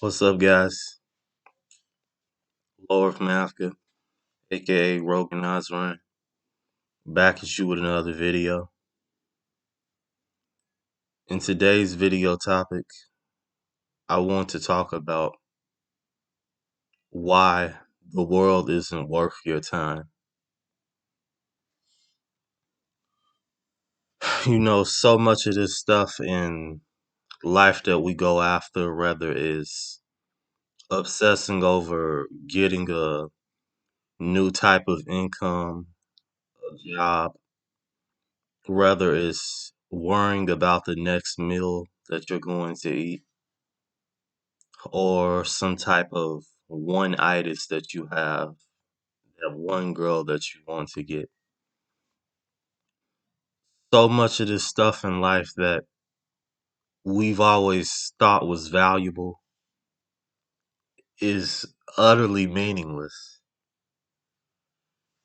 What's up, guys? Lord from Africa, aka Rogan Nazarene, back at you with another video. In today's video topic, I want to talk about why the world isn't worth your time. So much of this stuff in life that we go after, whether is obsessing over getting a new type of income, a job, whether it's worrying about the next meal that you're going to eat, or some type of one itis that you have, that one girl that you want to get. So much of this stuff in life that we've always thought was valuable is utterly meaningless,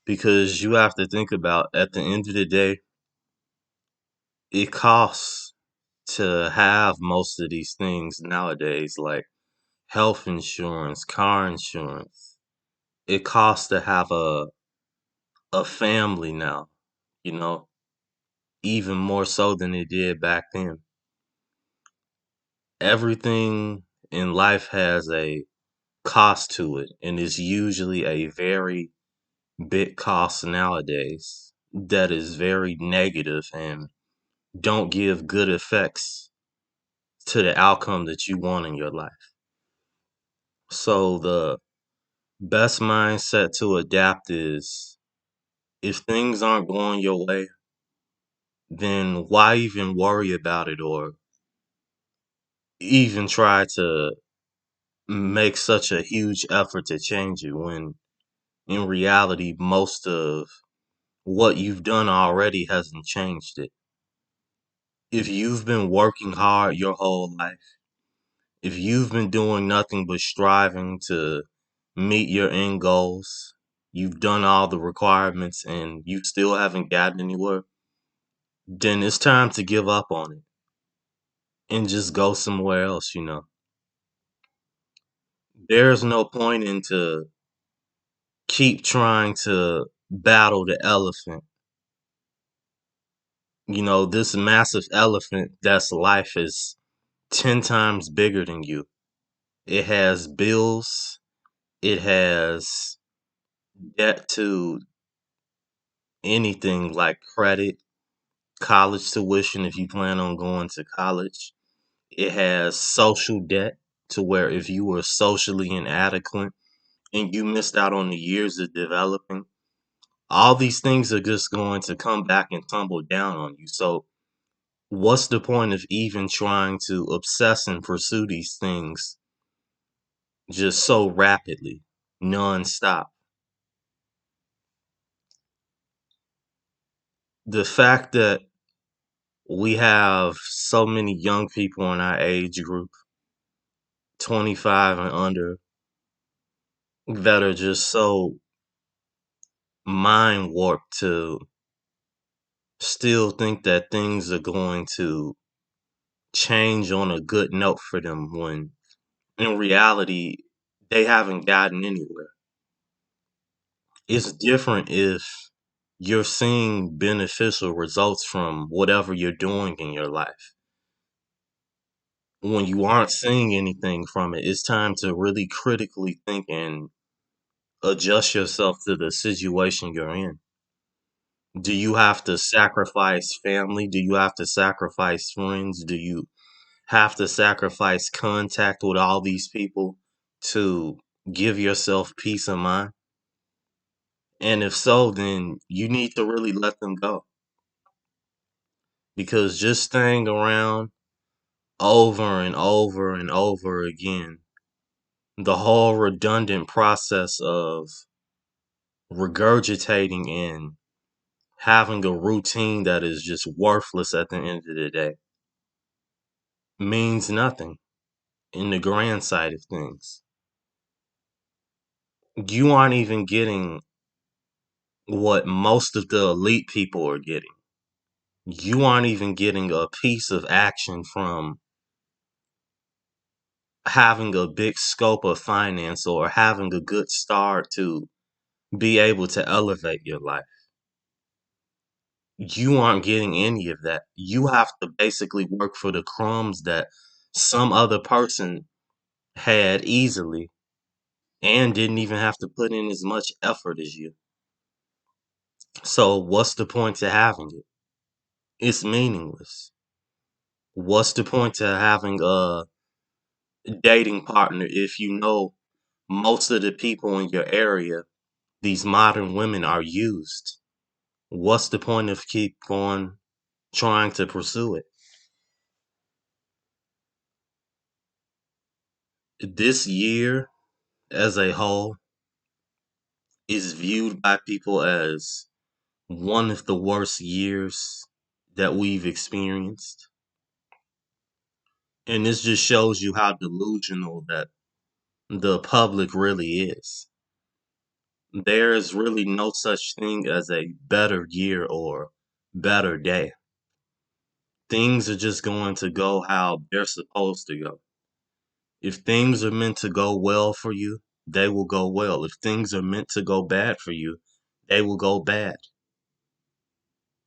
because you have to think about, at the end of the day, it costs to have most of these things nowadays, like health insurance, car insurance. It costs to have a family now, you know, even more so than it did back then. Everything in life has a cost to it, and it's usually a very big cost nowadays that is very negative and don't give good effects to the outcome that you want in your life. So the best mindset to adapt is, if things aren't going your way, then why even worry about it, or even try to make such a huge effort to change it, when in reality most of what you've done already hasn't changed it. If you've been working hard your whole life, if you've been doing nothing but striving to meet your end goals, you've done all the requirements and you still haven't gotten anywhere, then it's time to give up on it and just go somewhere else. There's no point in to keep trying to battle the elephant. This massive elephant that's life is 10 times bigger than you. It has bills, it has debt to anything like credit, college tuition if you plan on going to college. It has social debt, to where if you were socially inadequate and you missed out on the years of developing, all these things are just going to come back and tumble down on you. So what's the point of even trying to obsess and pursue these things just so rapidly, nonstop? The fact that we have so many young people in our age group, 25 and under, that are just so mind warped to still think that things are going to change on a good note for them, when in reality they haven't gotten anywhere. It's different if you're seeing beneficial results from whatever you're doing in your life. When you aren't seeing anything from it, it's time to really critically think and adjust yourself to the situation you're in. Do you have to sacrifice family? Do you have to sacrifice friends? Do you have to sacrifice contact with all these people to give yourself peace of mind? And if so, then you need to really let them go. Because just staying around over and over and over again, the whole redundant process of regurgitating and having a routine that is just worthless at the end of the day, means nothing in the grand side of things. You aren't even getting what most of the elite people are getting. You aren't even getting a piece of action from having a big scope of finance or having a good start to be able to elevate your life. You aren't getting any of that. You have to basically work for the crumbs that some other person had easily and didn't even have to put in as much effort as you. So what's the point to having it? It's meaningless. What's the point to having a dating partner if you know most of the people in your area, these modern women, are used? What's the point of keep on trying to pursue it? This year as a whole is viewed by people as one of the worst years that we've experienced. And this just shows you how delusional that the public really is. There is really no such thing as a better year or better day. Things are just going to go how they're supposed to go. If things are meant to go well for you, they will go well. If things are meant to go bad for you, they will go bad.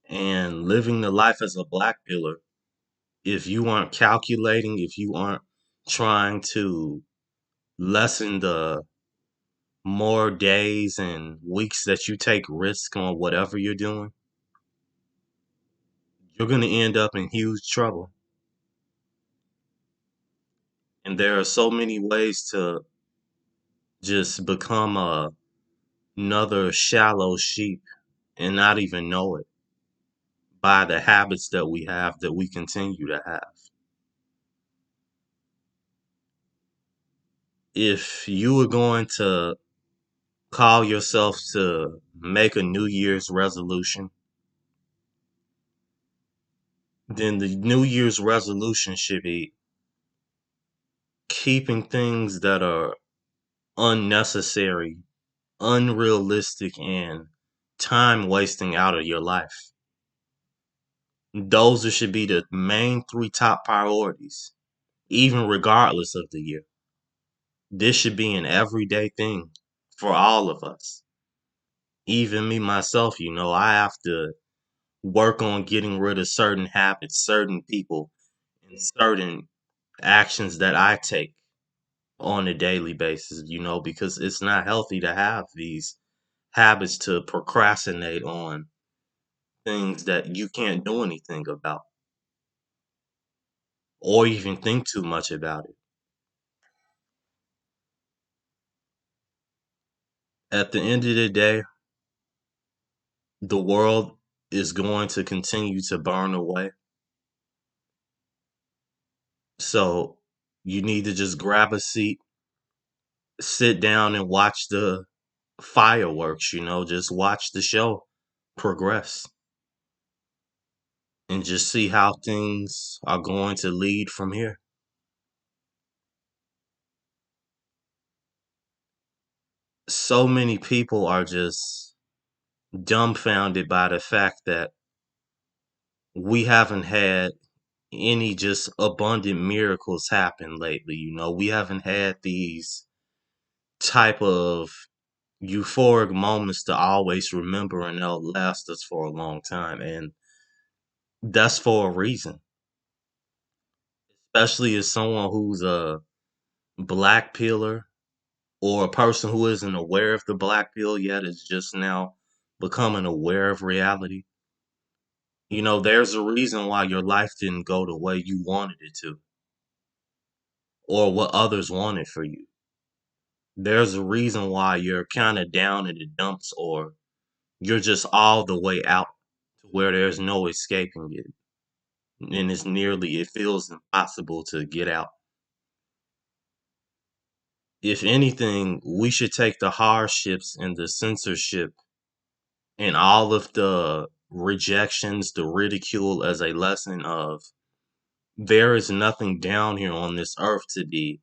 And living the life as a black pillar, if you aren't calculating, if you aren't trying to lessen the more days and weeks that you take risk on whatever you're doing, you're going to end up in huge trouble. And there are so many ways to just become another shallow sheep and not even know it by the habits that we have that we continue to have. If you were going to call yourself to make a New Year's resolution, then the New Year's resolution should be keeping things that are unnecessary, unrealistic, and time wasting out of your life. Those should be the main three top priorities, even regardless of the year. This should be an everyday thing for all of us. Even me myself, I have to work on getting rid of certain habits, certain people, and certain actions that I take on a daily basis, because it's not healthy to have these habits to procrastinate on things that you can't do anything about or even think too much about it. At the end of the day, the world is going to continue to burn away. So you need to just grab a seat, sit down and watch the fireworks, just watch the show progress and just see how things are going to lead from here. So many people are just dumbfounded by the fact that we haven't had any just abundant miracles happen lately. We haven't had these type of euphoric moments to always remember and they'll last us for a long time. And that's for a reason, especially as someone who's a black pillar or a person who isn't aware of the black pill yet is just now becoming aware of reality. There's a reason why your life didn't go the way you wanted it to or what others wanted for you. There's a reason why you're kind of down in the dumps or you're just all the way out to where there's no escaping it. And it feels impossible to get out. If anything, we should take the hardships and the censorship and all of the rejections, the ridicule as a lesson of there is nothing down here on this earth to be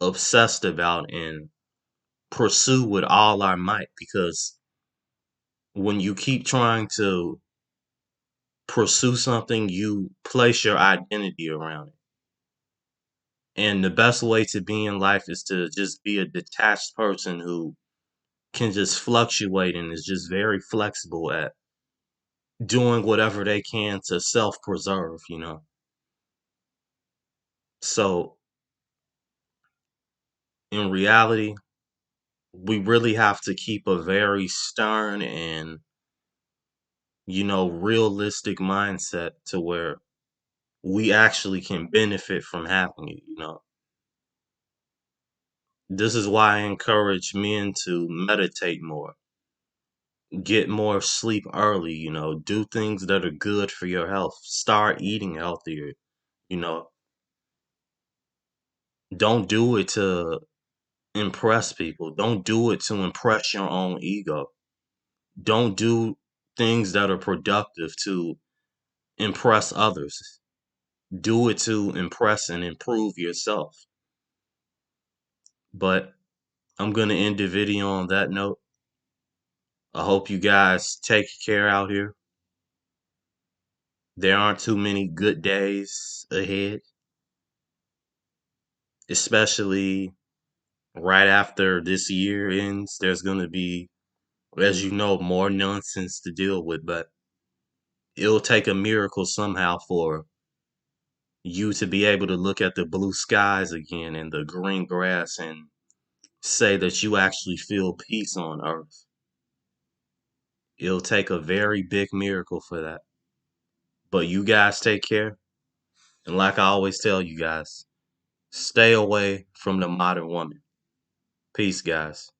obsessed about and pursue with all our might, because when you keep trying to pursue something, you place your identity around it. And the best way to be in life is to just be a detached person who can just fluctuate and is just very flexible at doing whatever they can to self preserve, you know. So in reality, we really have to keep a very stern and, realistic mindset to where we actually can benefit from having it, you know. This is why I encourage men to meditate more, get more sleep early, do things that are good for your health, start eating healthier, you know. Don't do it to impress people. Don't do it to impress your own ego. Don't do things that are productive to impress others. Do it to impress and improve yourself. But I'm going to end the video on that note. I hope you guys take care out here. There aren't too many good days ahead, especially right after this year ends. There's going to be, as you know, more nonsense to deal with, but it'll take a miracle somehow for you to be able to look at the blue skies again and the green grass and say that you actually feel peace on earth. It'll take a very big miracle for that. But you guys take care. And like I always tell you guys, stay away from the modern woman. Peace, guys.